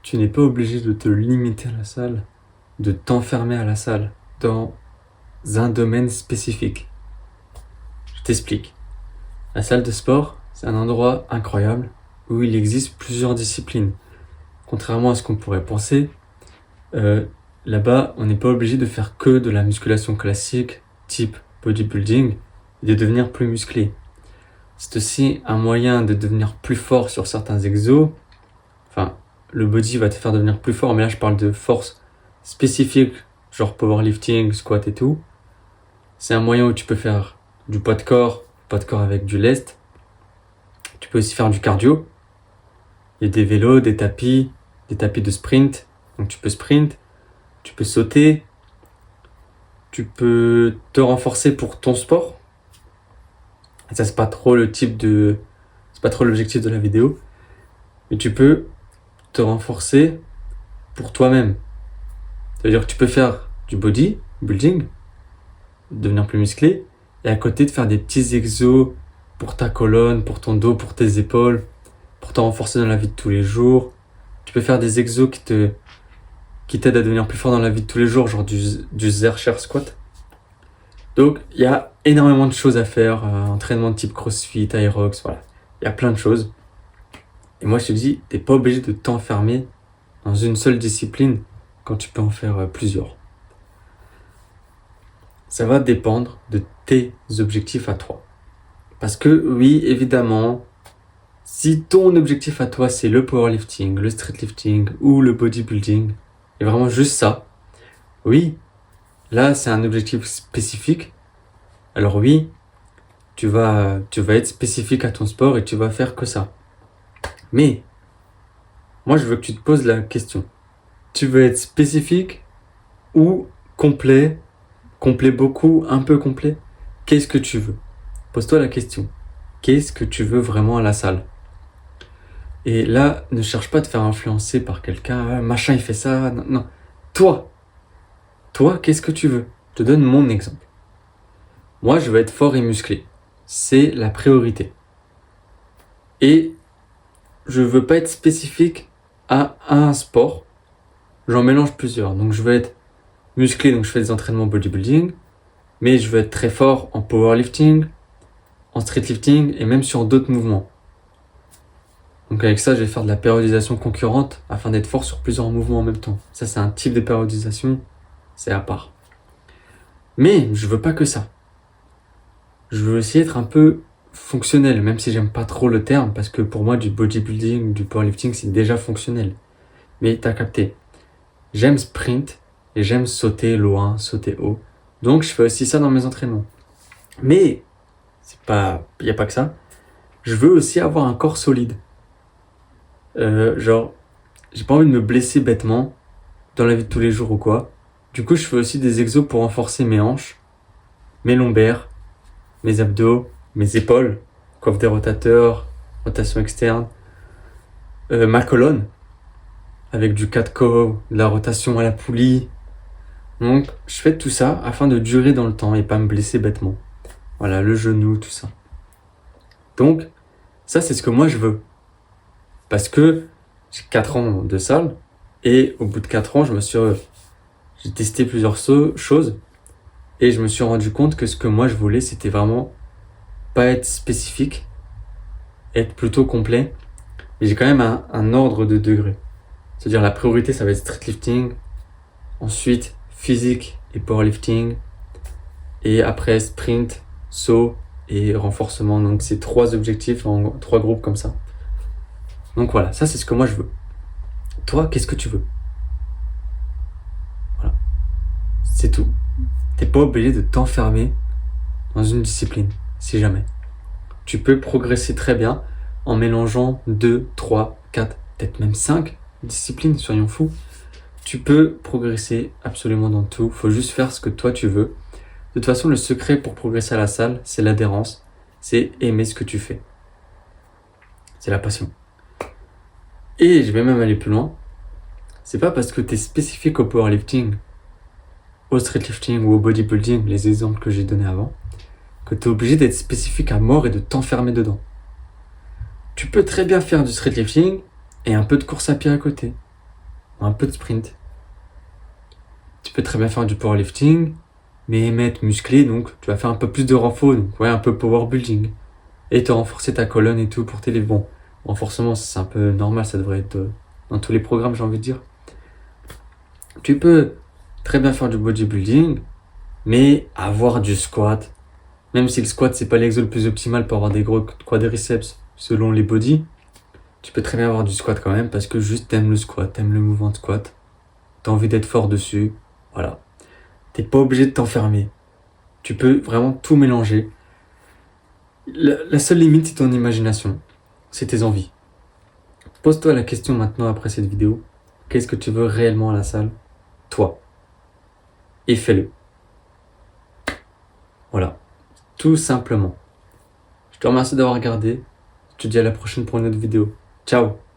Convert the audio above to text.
tu n'es pas obligé de te limiter à la salle, de t'enfermer à la salle dans un domaine spécifique. Je t'explique. La salle de sport, c'est un endroit incroyable où il existe plusieurs disciplines. Contrairement à ce qu'on pourrait penser, là-bas, on n'est pas obligé de faire que de la musculation classique, type bodybuilding, et de devenir plus musclé. C'est aussi un moyen de devenir plus fort sur certains exos. Enfin, le body va te faire devenir plus fort, mais là je parle de force spécifique, genre powerlifting, squat et tout. C'est un moyen où tu peux faire du poids de corps avec du lest. Tu peux aussi faire du cardio. Il y a des vélos, des tapis de sprint. Donc tu peux sprint, tu peux sauter, tu peux te renforcer pour ton sport. Et ça, c'est pas trop l'objectif de la vidéo. Mais tu peux te renforcer pour toi-même. C'est-à-dire que tu peux faire du bodybuilding, devenir plus musclé, et à côté de faire des petits exos pour ta colonne, pour ton dos, pour tes épaules, pour te renforcer dans la vie de tous les jours. Tu peux faire des exos qui t'aident à devenir plus fort dans la vie de tous les jours, genre du Zercher squat. Donc, il y a énormément de choses à faire, entraînement de type CrossFit, Aerox, voilà. Il y a plein de choses. Et moi, je te dis, t'es pas obligé de t'enfermer dans une seule discipline quand tu peux en faire plusieurs. Ça va dépendre de tes objectifs à toi. Parce que oui, évidemment, si ton objectif à toi c'est le powerlifting, le streetlifting ou le bodybuilding, et vraiment juste ça, oui, là c'est un objectif spécifique. Alors oui, tu vas être spécifique à ton sport et tu vas faire que ça. Mais moi je veux que tu te poses la question. Tu veux être spécifique ou complet beaucoup, un peu complet? Qu'est-ce que tu veux? Pose-toi la question. Qu'est-ce que tu veux vraiment à la salle? Et là, ne cherche pas à te faire influencer par quelqu'un. Machin, il fait ça. Non, non. Toi, qu'est-ce que tu veux? Je te donne mon exemple. Moi, je veux être fort et musclé. C'est la priorité. Et je veux pas être spécifique à un sport. J'en mélange plusieurs. Donc, je veux être musclé, donc je fais des entraînements bodybuilding. Mais je veux être très fort en powerlifting, en streetlifting et même sur d'autres mouvements. Donc avec ça, je vais faire de la périodisation concurrente afin d'être fort sur plusieurs mouvements en même temps. Ça, c'est un type de périodisation, c'est à part. Mais je veux pas que ça. Je veux aussi être un peu fonctionnel, même si j'aime pas trop le terme, parce que pour moi, du bodybuilding, du powerlifting, c'est déjà fonctionnel. Mais t'as capté. J'aime sprint et j'aime sauter loin, sauter haut. Donc je fais aussi ça dans mes entraînements. Mais il y a pas que ça. Je veux aussi avoir un corps solide. Genre, j'ai pas envie de me blesser bêtement dans la vie de tous les jours ou quoi. Du coup, je fais aussi des exos pour renforcer mes hanches, mes lombaires, mes abdos, mes épaules, coiffe des rotateurs, rotation externe, ma colonne, avec du 4-co, de la rotation à la poulie. Donc, je fais tout ça afin de durer dans le temps et pas me blesser bêtement. Voilà, le genou, tout ça. Donc, ça, c'est ce que moi je veux. Parce que j'ai 4 ans de salle et au bout de 4 ans, j'ai testé plusieurs choses et je me suis rendu compte que ce que moi je voulais, c'était vraiment pas être spécifique, être plutôt complet. Mais j'ai quand même un ordre de degré. C'est-à-dire la priorité, ça va être streetlifting, ensuite physique et powerlifting, et après sprint, saut et renforcement. Donc c'est 3 objectifs en 3 groupes comme ça. Donc voilà, ça c'est ce que moi je veux. Toi, qu'est-ce que tu veux? Voilà, c'est tout. T'es pas obligé de t'enfermer dans une discipline, si jamais. Tu peux progresser très bien en mélangeant 2, 3, 4, peut-être même 5 disciplines, soyons fous. Tu peux progresser absolument dans tout, faut juste faire ce que toi tu veux. De toute façon, le secret pour progresser à la salle, c'est l'adhérence, c'est aimer ce que tu fais. C'est la passion. Et je vais même aller plus loin. C'est pas parce que tu es spécifique au powerlifting, au streetlifting ou au bodybuilding, les exemples que j'ai donnés avant, que tu es obligé d'être spécifique à mort et de t'enfermer dedans. Tu peux très bien faire du streetlifting et un peu de course à pied à côté. ou un peu de sprint. Tu peux très bien faire du powerlifting, mais mettre musclé, donc tu vas faire un peu plus de renfort, donc ouais, un peu power building. Et te renforcer ta colonne et tout pour tes livres. Bon, renforcement, c'est un peu normal, ça devrait être dans tous les programmes, j'ai envie de dire. Tu peux très bien faire du bodybuilding, mais avoir du squat. Même si le squat, c'est pas l'exo le plus optimal pour avoir des gros quadriceps selon les bodies, tu peux très bien avoir du squat quand même parce que juste t'aimes le squat, t'aimes le mouvement de squat, t'as envie d'être fort dessus, voilà. T'es pas obligé de t'enfermer. Tu peux vraiment tout mélanger. La seule limite, c'est ton imagination, c'est tes envies. Pose-toi la question maintenant après cette vidéo. Qu'est-ce que tu veux réellement à la salle? Toi. Et fais-le. Voilà. Tout simplement. Je te remercie d'avoir regardé. Je te dis à la prochaine pour une autre vidéo. Ciao!